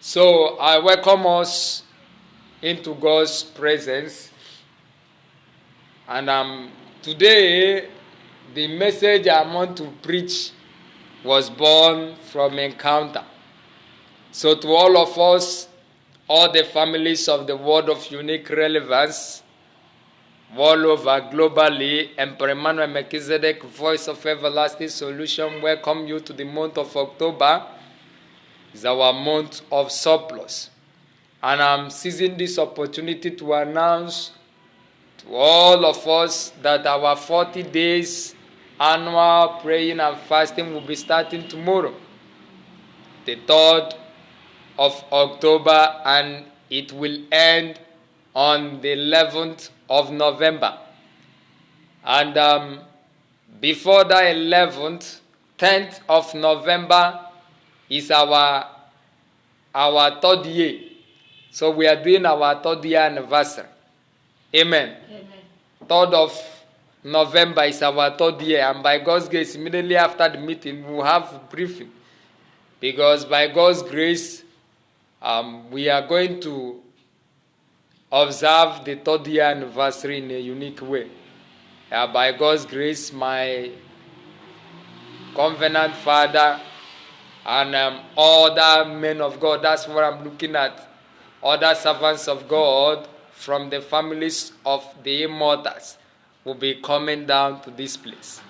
So I welcome us into God's presence. And today, the message I want to preach was born from encounter. So to all of us, all the families of the Word of Unique Relevance, all over globally, Emperor Emmanuel Melchizedek, Voice of Everlasting Solution, welcome you to the month of October. It's our month of surplus. And I'm seizing this opportunity to announce to all of us that our 40 days annual praying and fasting will be starting tomorrow, the 3rd of October, and it will end on the 11th of November. And before that 11th, 10th of November is our 3rd year. So we are doing our 3rd year anniversary. Amen. 3rd of November is our 3rd year, and by God's grace, immediately after the meeting, we will have a briefing. Because by God's grace, we are going to observe the 3rd year anniversary in a unique way. By God's grace, my covenant father and other men of God, that's what I'm looking at, other servants of God from the families of the immortals will be coming down to this place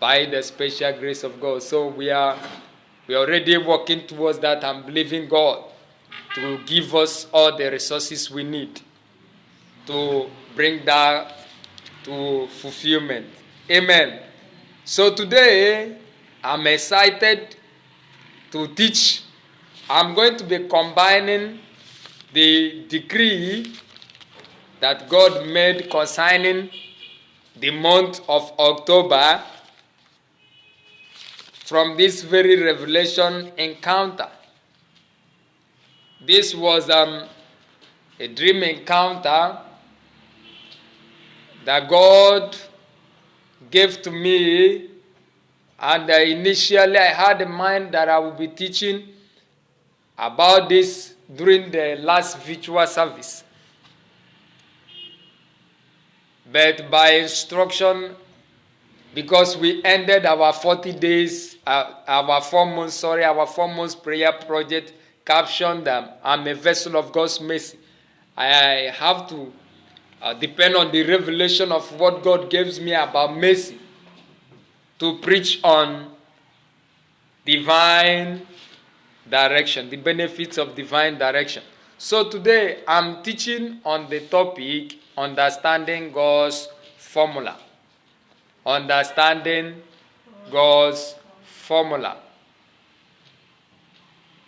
by the special grace of God. So we are already working towards that and believing God to give us all the resources we need to bring that to fulfillment. Amen. So today, I'm excited to teach. I'm going to be combining the decree that God made concerning the month of October from this very revelation encounter. This was a dream encounter that God gave to me, and initially I had in mind that I would be teaching about this during the last virtual service. But by instruction, because we ended our 40 days, our 4 months prayer project captioned, I'm a vessel of God's mercy. I have to depend on the revelation of what God gives me about mercy to preach on divine direction, the benefits of divine direction. So today I'm teaching on the topic, understanding God's formula. Understanding God's formula.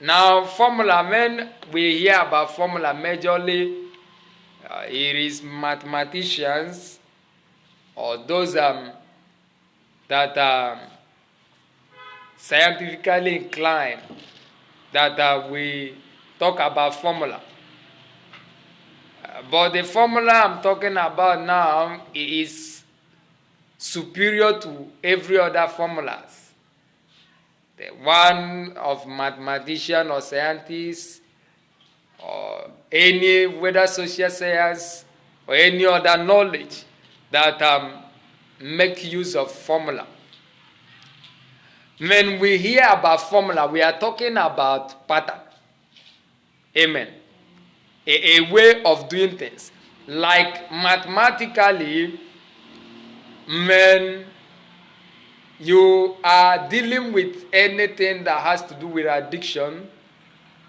Now, formula, when we hear about formula, majorly it is mathematicians or those that are scientifically inclined that we talk about formula. But the formula I'm talking about now is superior to every other formulas. The one of mathematician or scientists or any, whether social science or any other knowledge that make use of formula. When we hear about formula, we are talking about pattern. Amen. A way of doing things. Like mathematically, when you are dealing with anything that has to do with addiction,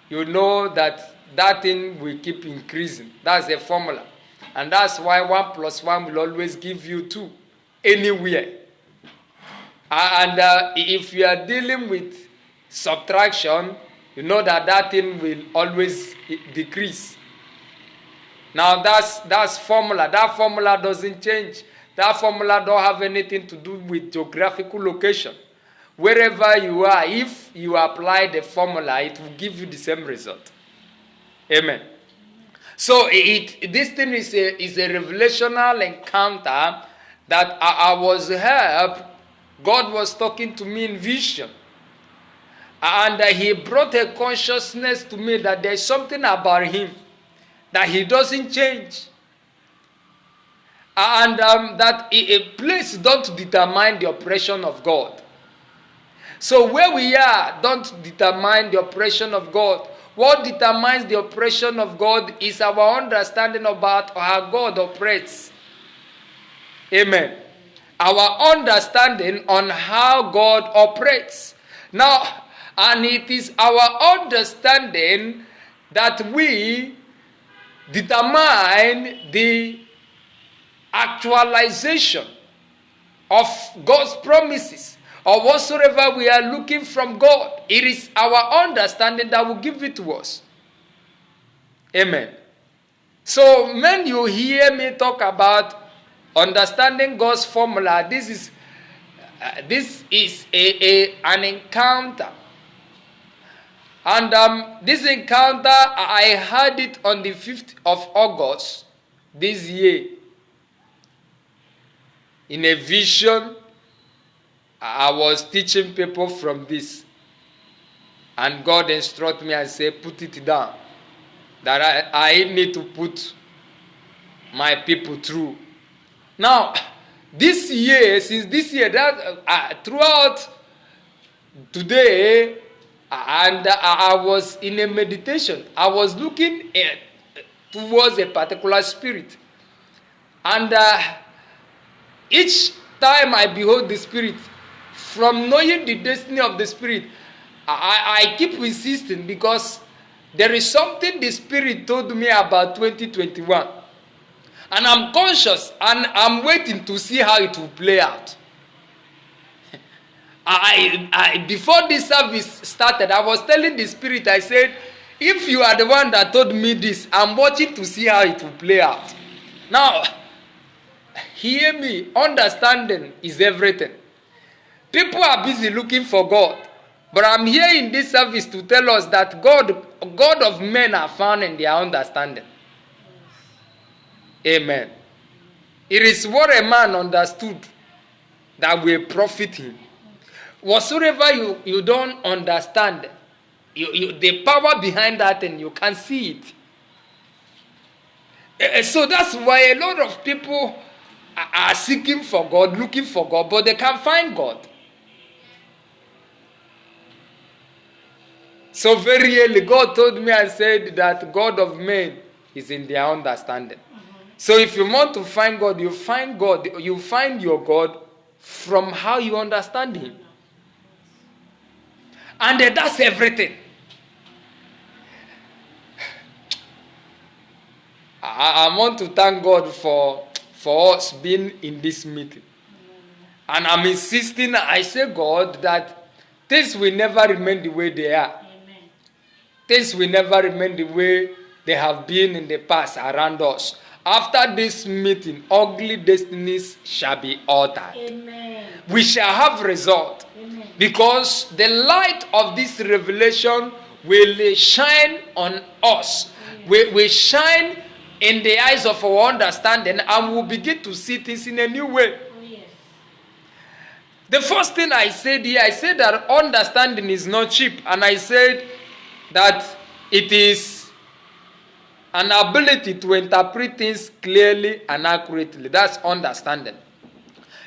you know that thing will keep increasing. That's a formula. And that's why 1 + 1 will always give you 2 anywhere. And if you are dealing with subtraction, you know that thing will always decrease. Now that's formula. That formula doesn't change. That formula don't have anything to do with geographical location. Wherever you are, if you apply the formula, it will give you the same result. Amen. So this thing is a revelational encounter that I was helped. God was talking to me in vision. And he brought a consciousness to me that there's something about him, that he doesn't change. And that a place don't determine the operation of God. So where we are don't determine the operation of God. What determines the operation of God is our understanding about how God operates. Amen. Our understanding on how God operates. Now, and it is our understanding that we determine the actualization of God's promises or whatsoever we are looking from God. It is our understanding that will give it to us. Amen. So when you hear me talk about understanding God's formula, this is an encounter. And this encounter, I had it on the 5th of August this year. In a vision, I was teaching people from this. And God instructed me and said, put it down. That I need to put my people through. Now, this year, since this year, throughout today, and I was in a meditation. I was looking towards a particular spirit. And each time I behold the spirit, from knowing the destiny of the spirit, I keep insisting because there is something the spirit told me about 2021. And I'm conscious and I'm waiting to see how it will play out. Before this service started, I was telling the spirit, I said, if you are the one that told me this, I'm watching to see how it will play out. Now, hear me, understanding is everything. People are busy looking for God. But I'm here in this service to tell us that God of men are found in their understanding. Amen. It is what a man understood that will profit him. Whatsoever you don't understand, the power behind that and you can see it. So that's why a lot of people are seeking for God, looking for God, but they can't find God. So very early, God told me and said that God of men is in their understanding. So if you want to find God, you find your God from how you understand him. And that's everything. I want to thank God for us being in this meeting. And I'm insisting, I say, God, that things will never remain the way they are. Amen. Things will never remain the way they have been in the past around us. After this meeting, ugly destinies shall be altered. Amen. We shall have result. Amen. Because the light of this revelation will shine on us. We shine in the eyes of our understanding and we'll begin to see things in a new way. Oh, yes. The first thing I said here, I said that understanding is not cheap. And I said that it is an ability to interpret things clearly and accurately. That's understanding.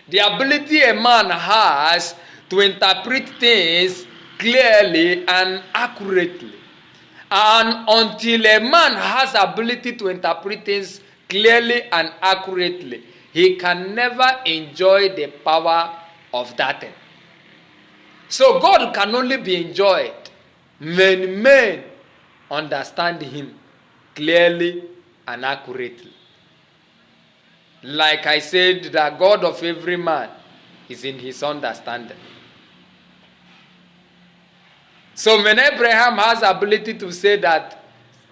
The ability a man has to interpret things clearly and accurately. And until a man has ability to interpret things clearly and accurately, he can never enjoy the power of that thing. So God can only be enjoyed when men understand him clearly and accurately. Like I said, the God of every man is in his understanding. So when Abraham has ability to say that,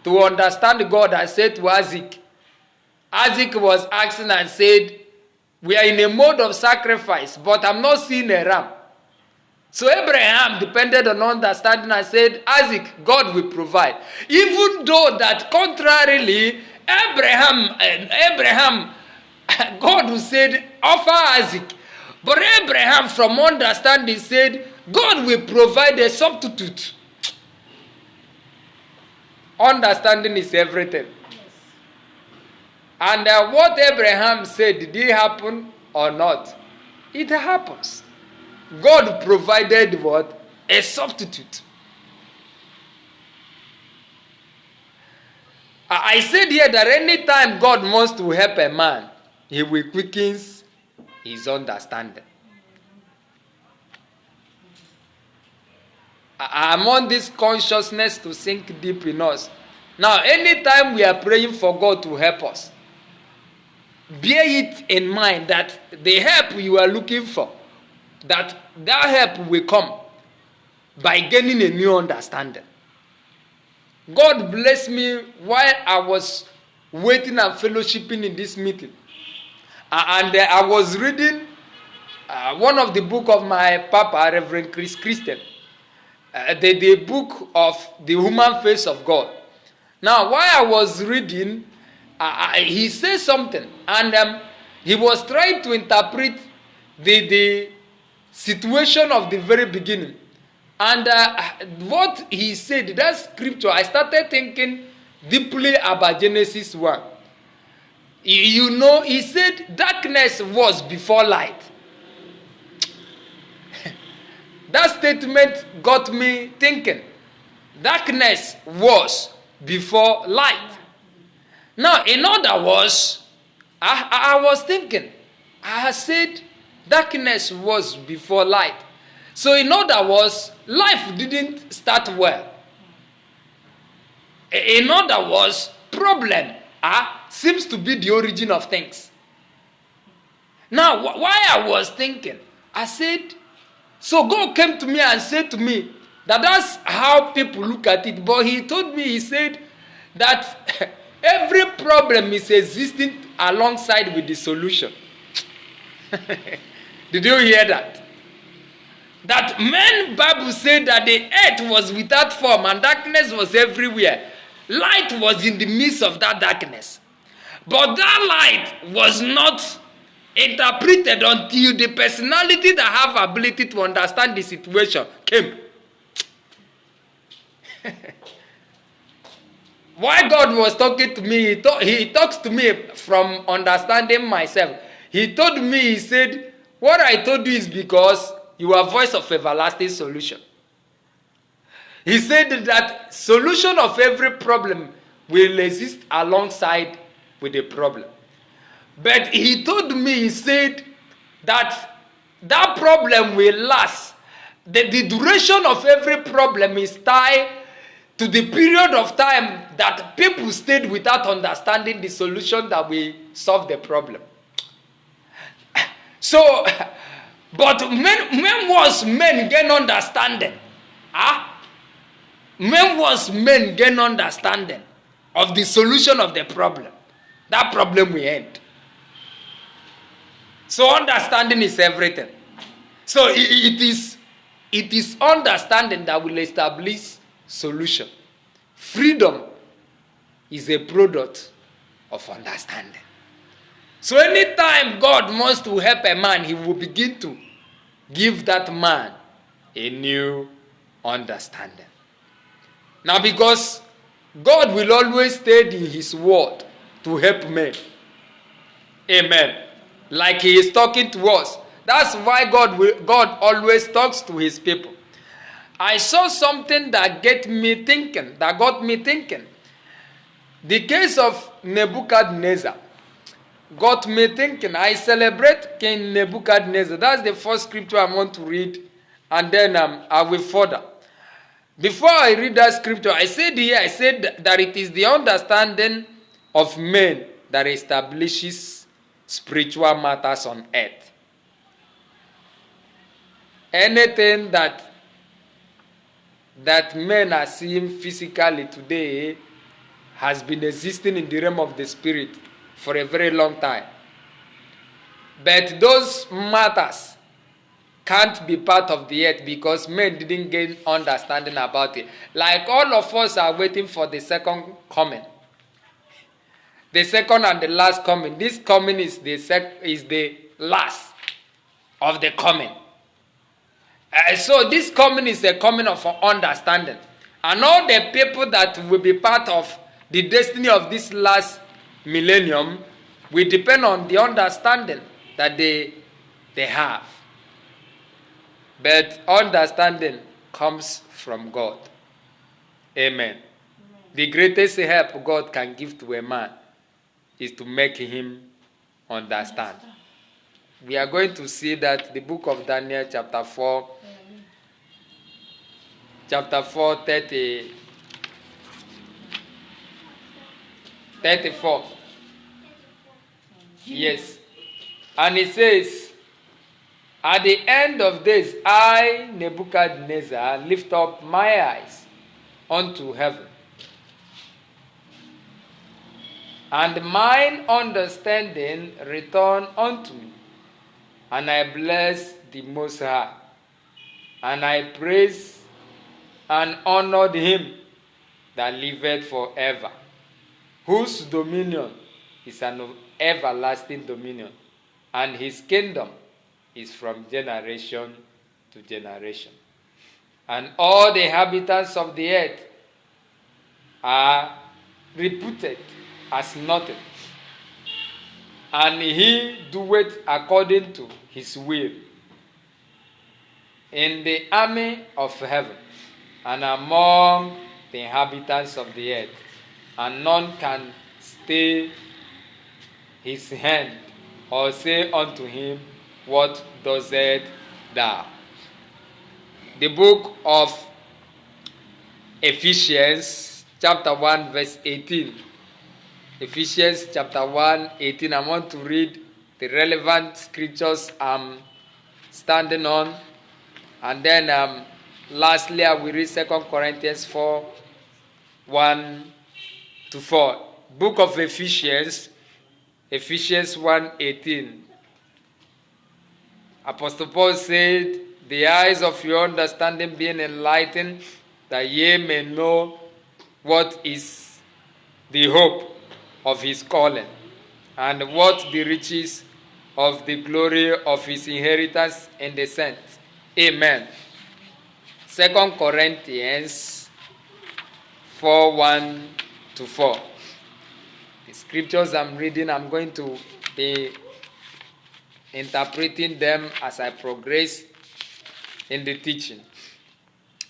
to understand God, I said to Isaac, Isaac was asking and said, we are in a mode of sacrifice, but I'm not seeing a ram. So Abraham depended on understanding and said, Isaac, God will provide. Even though that contrarily, Abraham, God who said, offer Isaac. But Abraham from understanding said, God will provide a substitute. Understanding is everything. Yes. And what Abraham said, did it happen or not? It happens. God provided what? A substitute. I said here that anytime God wants to help a man, he will quicken his understanding. I want this consciousness to sink deep in us. Now, anytime we are praying for God to help us, bear it in mind that the help you are looking for, that help will come by gaining a new understanding. God bless me while I was waiting and fellowshipping in this meeting. And I was reading one of the book of my Papa, Reverend Chris Christian. The book of the human face of God. Now, while I was reading, he said something, and he was trying to interpret the situation of the very beginning. And what he said, that scripture, I started thinking deeply about Genesis 1. You know, he said darkness was before light. That statement got me thinking. Darkness was before light. Now, in other words, I was thinking, I said darkness was before light. So in other words, life didn't start well. In other words, problem seems to be the origin of things. Now, why I was thinking, I said, so God came to me and said to me that that's how people look at it. But he told me, he said that every problem is existing alongside with the solution. Did you hear that? That men, Bible said that the earth was without form and darkness was everywhere. Light was in the midst of that darkness. But that light was not interpreted until the personality that have ability to understand the situation came. Why God was talking to me, he talks to me from understanding myself. He told me, he said, what I told you is because you are voice of everlasting solution. He said that solution of every problem will exist alongside with the problem. But he told me, he said that that problem will last. The duration of every problem is tied to the period of time that people stayed without understanding the solution that will solve the problem. So, but when was men gain understanding? When was men gain understanding of the solution of the problem? That problem will end. So understanding is everything. So it is understanding that will establish solution. Freedom is a product of understanding. So anytime God wants to help a man, he will begin to give that man a new understanding. Now, because God will always stay in his word to help men. Amen. Like he is talking to us. That's why God always talks to his people. I saw something that got me thinking. The case of Nebuchadnezzar got me thinking. I celebrate King Nebuchadnezzar. That's the first scripture I want to read. And then I will further. Before I read that scripture, I said that it is the understanding of men that establishes spiritual matters on earth. Anything that men are seeing physically today has been existing in the realm of the spirit for a very long time. But those matters can't be part of the earth because men didn't gain understanding about it. Like all of us are waiting for the second coming. The second and the last coming. This coming is the last of the coming. So this coming is a coming of understanding. And all the people that will be part of the destiny of this last millennium will depend on the understanding that they have. But understanding comes from God. Amen. The greatest help God can give to a man is to make him understand. We are going to see that the book of Daniel chapter 4, 34. Yes. And it says, at the end of days, I, Nebuchadnezzar, lift up my eyes unto heaven, and mine understanding return unto me, and I bless the Most High, and I praise and honored him that liveth forever, whose dominion is an everlasting dominion, and his kingdom is from generation to generation. And all the inhabitants of the earth are reputed as nothing, and he doeth according to his will in the army of heaven and among the inhabitants of the earth, and none can stay his hand or say unto him, what doest thou? The book of Ephesians chapter 1 verse 18. Ephesians chapter 1, 18. I want to read the relevant scriptures I'm standing on. And then lastly, I will read 2 Corinthians 4, 1 to 4. Book of Ephesians, Ephesians 1, 18. Apostle Paul said, the eyes of your understanding being enlightened, that ye may know what is the hope of his calling, and what the riches of the glory of his inheritance in the saints. Amen. 2 Corinthians 4, 1 to 4. The scriptures I'm reading, I'm going to be interpreting them as I progress in the teaching.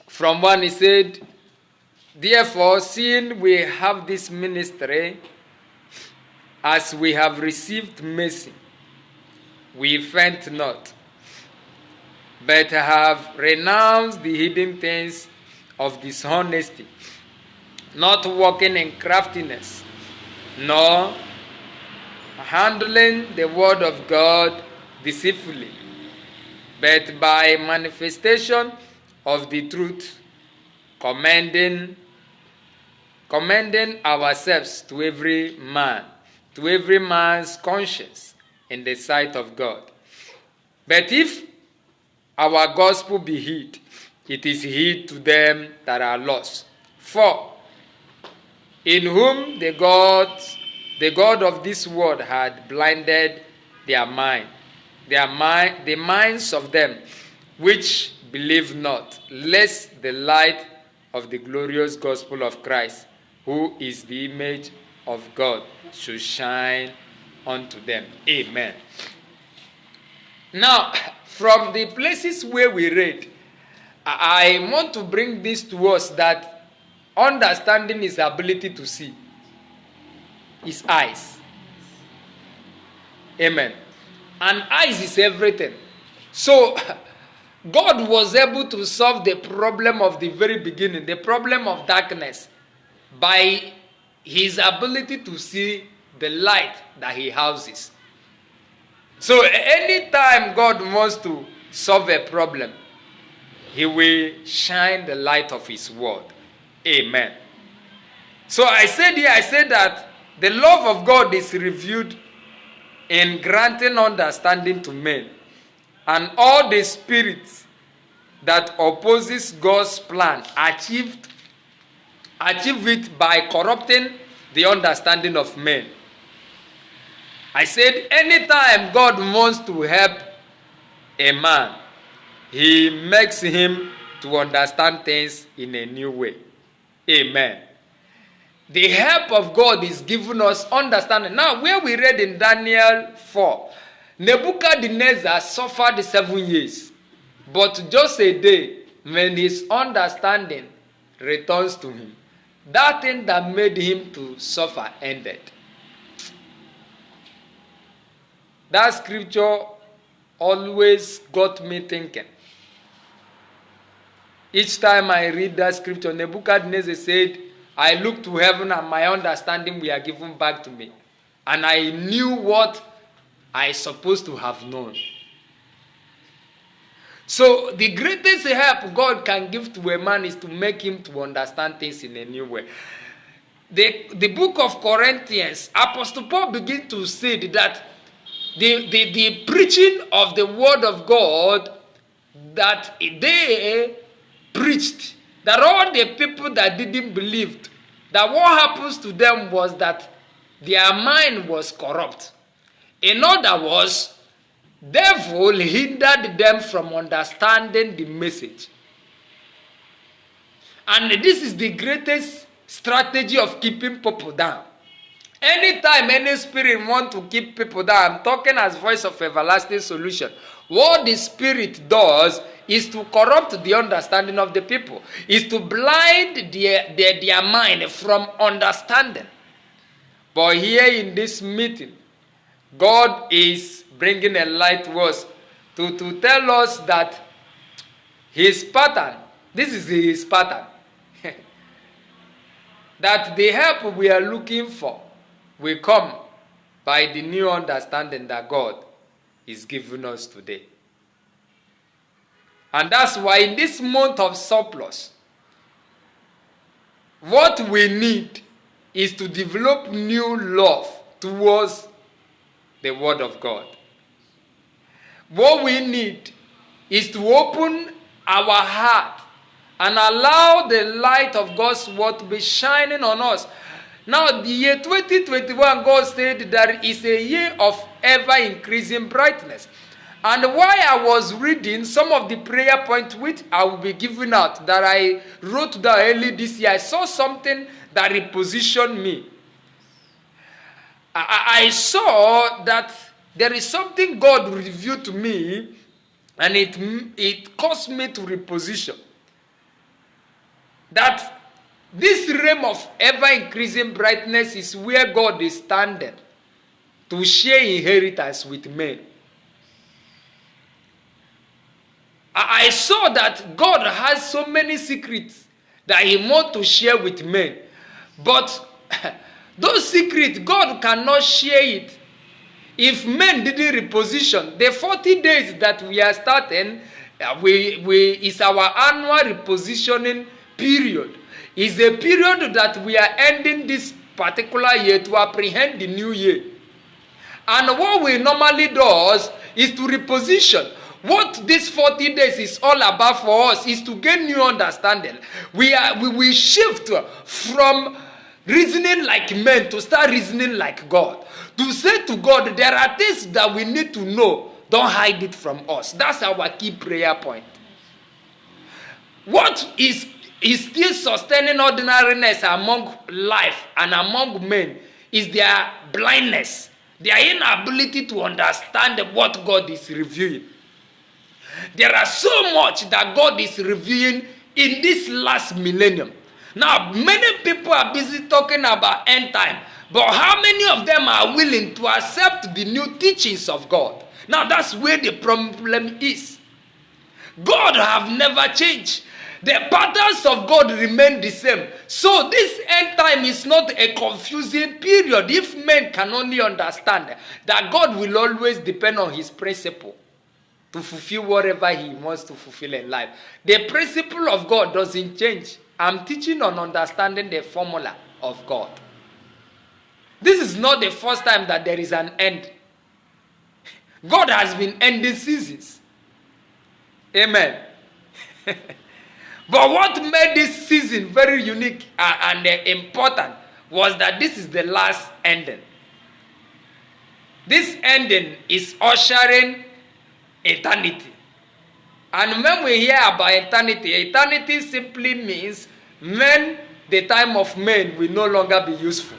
From 1, he said, therefore, seeing we have this ministry, as we have received mercy, we faint not, but have renounced the hidden things of dishonesty, not walking in craftiness, nor handling the word of God deceitfully, but by manifestation of the truth, commending ourselves to every man's conscience in the sight of God. But if our gospel be hid, it is hid to them that are lost. For in whom the God of this world had blinded the minds of them which believe not, lest the light of the glorious gospel of Christ, who is the image of God, should shine unto them. Amen. Now, from the places where we read, I want to bring this to us, that understanding is the ability to see. His eyes. Amen. And eyes is everything. So, God was able to solve the problem of the very beginning, the problem of darkness, by his ability to see the light that he houses. So anytime God wants to solve a problem, he will shine the light of his word. Amen. So I said that the love of God is revealed in granting understanding to men, and all the spirits that opposes God's plan achieve it by corrupting the understanding of men. I said anytime God wants to help a man, He makes him to understand things in a new way. Amen. The help of God is giving us understanding. Now, where we read in Daniel 4, Nebuchadnezzar suffered 7 years, but just a day when his understanding returns to him, that thing that made him to suffer ended. That scripture always got me thinking. Each time I read that scripture, Nebuchadnezzar said, I looked to heaven and my understanding were given back to me. And I knew what I supposed to have known. So the greatest help God can give to a man is to make him to understand things in a new way. The book of Corinthians, Apostle Paul begins to say that the preaching of the word of God that they preached, that all the people that didn't believe, that what happens to them was that their mind was corrupt. In other words, devil hindered them from understanding the message. And this is the greatest strategy of keeping people down. Anytime any spirit want to keep people down, I'm talking as voice of everlasting solution. What the spirit does is to corrupt the understanding of the people, is to blind their mind from understanding. But here in this meeting, God is bringing a light to us to tell us that his pattern, this is his pattern, that the help we are looking for will come by the new understanding that God is giving us today. And that's why in this month of surplus, what we need is to develop new love towards the Word of God. What we need is to open our heart and allow the light of God's Word to be shining on us. Now, the year 2021, God said that is a year of ever-increasing brightness. And while I was reading some of the prayer points which I will be giving out, that I wrote down early this year, I saw something that repositioned me. I saw that there is something God revealed to me, and it caused me to reposition. That this realm of ever-increasing brightness is where God is standing to share inheritance with men. I saw that God has so many secrets that he wants to share with men. But those secrets, God cannot share it if men didn't reposition. The 40 days that we are starting is our annual repositioning period. It's a period that we are ending this particular year to apprehend the new year. And what we normally do is to reposition. What this 40 days is all about for us is to gain new understanding. We will shift from reasoning like men to start reasoning like God. To say to God, there are things that we need to know. Don't hide it from us. That's our key prayer point. What is still sustaining ordinariness among life and among men is their blindness, their inability to understand what God is revealing. There are so much that God is revealing in this last millennium. Now, many people are busy talking about end time, but how many of them are willing to accept the new teachings of God? Now, that's where the problem is. God have never changed. The patterns of God remain the same. So this end time is not a confusing period if men can only understand that God will always depend on his principle to fulfill whatever he wants to fulfill in life. The principle of God doesn't change. I'm teaching on understanding the formula of God. This is not the first time that there is an end. God has been ending seasons. Amen. But what made this season very unique and important was that this is the last ending. This ending is ushering eternity. And when we hear about eternity simply means when the time of men will no longer be useful.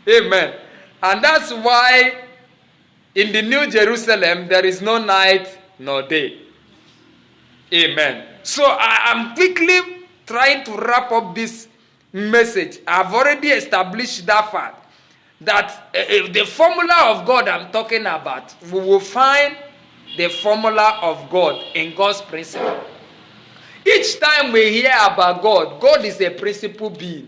Amen. And that's why in the New Jerusalem there is no night nor day. Amen. So I am quickly trying to wrap up this message. I've already established that fact that the formula of God I'm talking about, we will find the formula of God in God's principle. Each time we hear about God, God is a principle being.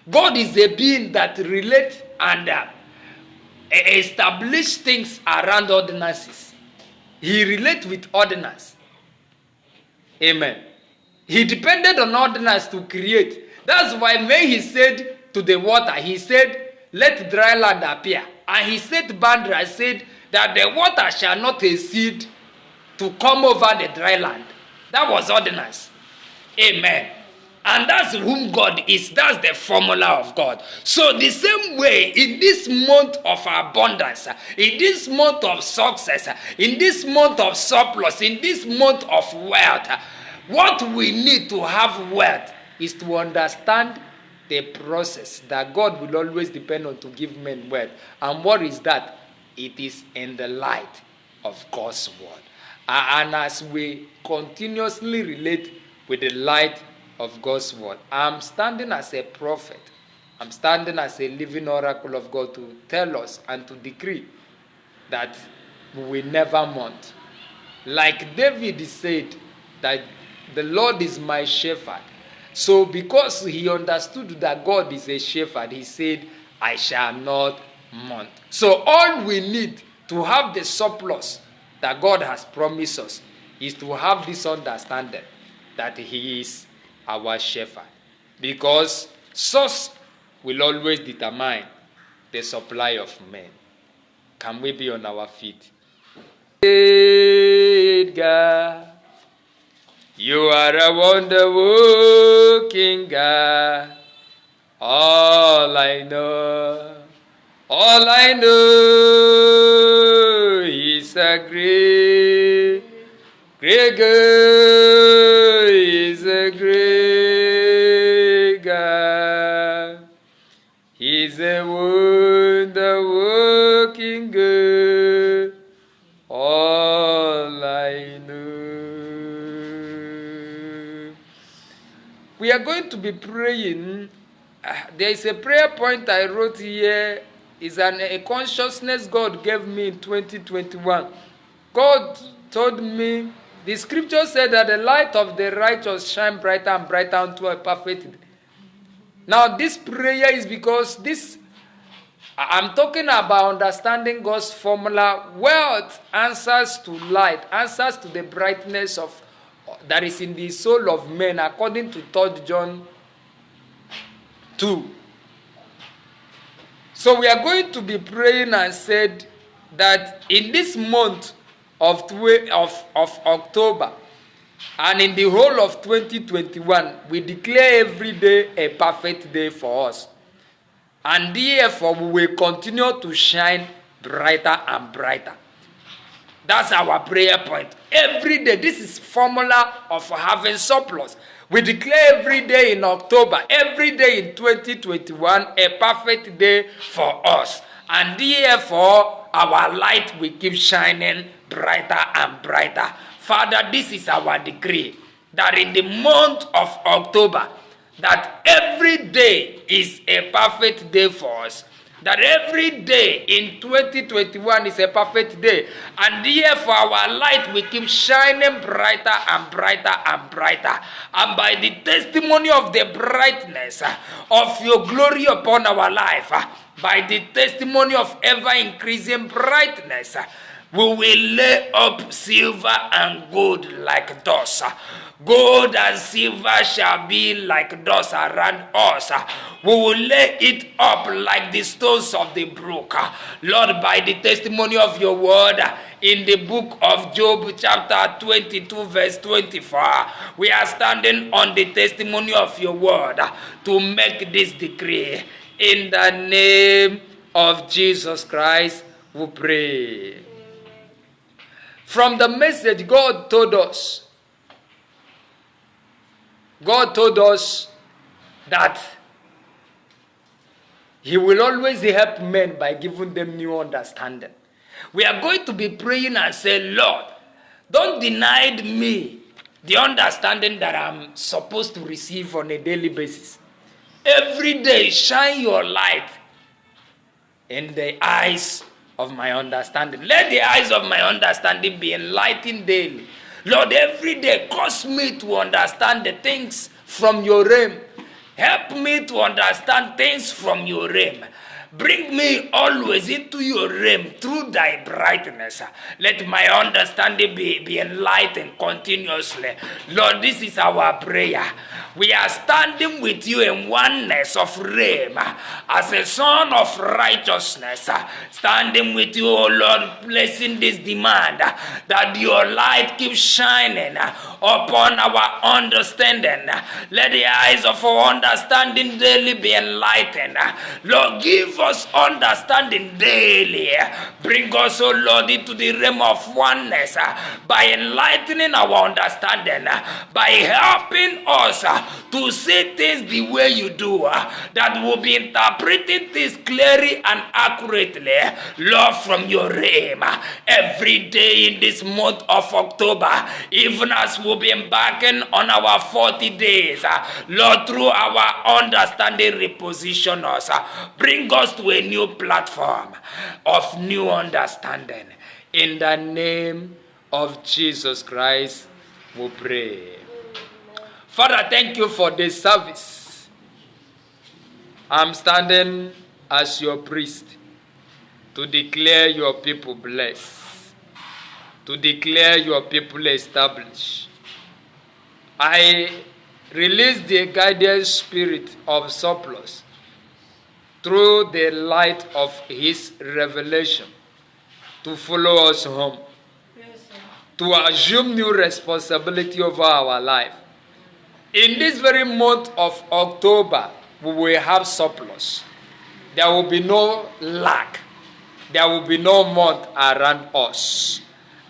God is a being that relates and establish things around ordinances. He relates with ordinance. Amen. He depended on ordinance to create. That's why when he said to the water, he said, let dry land appear. And he set boundary and said that the water shall not exceed to come over the dry land. That was ordinance. Amen. And that's whom God is. That's the formula of God. So the same way, in this month of abundance, in this month of success, in this month of surplus, in this month of wealth, what we need to have wealth is to understand the process that God will always depend on to give men wealth. And what is that? It is in the light of God's word. And as we continuously relate with the light of God's word, I'm standing as a prophet. I'm standing as a living oracle of God to tell us and to decree that we will never want. Like David said that the Lord is my shepherd. So because he understood that God is a shepherd, he said, I shall not want. So all we need to have the surplus that God has promised us is to have this understanding that he is our shepherd. Because source will always determine the supply of men. Can we be on our feet? God, you are a wonder-working God. All I know is a great, great God. Is a great God. He's a wonder-working God. All I know. We are going to be praying. There is a prayer point I wrote here. It's a consciousness God gave me in 2021. God told me, the scripture said that the light of the righteous shine brighter and brighter unto a perfect day. Now this prayer is because I'm talking about understanding God's formula. Wealth answers to light, answers to the brightness of that is in the soul of men, according to 3 John 2. So we are going to be praying and said that in this month of October and in the whole of 2021, we declare every day a perfect day for us. And therefore, we will continue to shine brighter and brighter. That's our prayer point. Every day, this is formula of having surplus. We declare every day in October, every day in 2021, a perfect day for us. And therefore, our light will keep shining brighter and brighter. Father, this is our decree, that in the month of October, that every day is a perfect day for us. That every day in 2021 is a perfect day. And therefore our light will keep shining brighter and brighter and brighter. And by the testimony of the brightness of your glory upon our life, by the testimony of ever increasing brightness, we will lay up silver and gold like dust. Gold and silver shall be like dust around us. We will lay it up like the stones of the brook. Lord, by the testimony of your word in the book of Job chapter 22 verse 24, we are standing on the testimony of your word to make this decree. In the name of Jesus Christ, we pray. From the message, God told us that He will always help men by giving them new understanding. We are going to be praying and say, Lord, don't deny me the understanding that I'm supposed to receive on a daily basis. Every day, shine your light in the eyes of my understanding. Let the eyes of my understanding be enlightened daily. Lord, every day, cause me to understand the things from your realm. Help me to understand things from your realm. Bring me always into your realm through thy brightness. Let my understanding be enlightened continuously. Lord, this is our prayer. We are standing with you in oneness of realm as a son of righteousness. Standing with you, O Lord, placing this demand that your light keeps shining upon our understanding. Let the eyes of our understanding daily be enlightened. Lord, give us understanding daily. Bring us, O Lord, into the realm of oneness by enlightening our understanding, by helping us to see things the way you do, that will be interpreting things clearly and accurately, Lord, from your realm. Every day in this month of October, even as we'll be embarking on our 40 days, Lord, through our understanding, reposition us, bring us to a new platform of new understanding. In the name of Jesus Christ, we pray. Father, thank you for this service. I'm standing as your priest to declare your people blessed, to declare your people established. I release the guidance spirit of surplus through the light of his revelation to follow us home, to assume new responsibility over our life. In this very month of October, we will have surplus. There will be no lack. There will be no month around us.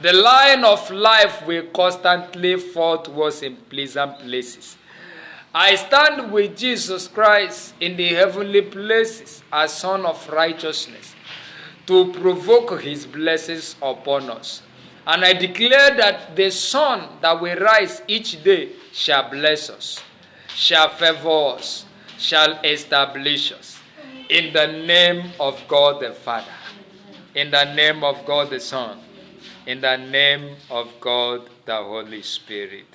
The line of life will constantly fall towards in pleasant places. I stand with Jesus Christ in the heavenly places as Son of Righteousness to provoke his blessings upon us. And I declare that the sun that will rise each day shall bless us, shall favor us, shall establish us. In the name of God the Father, in the name of God the Son, in the name of God the Holy Spirit.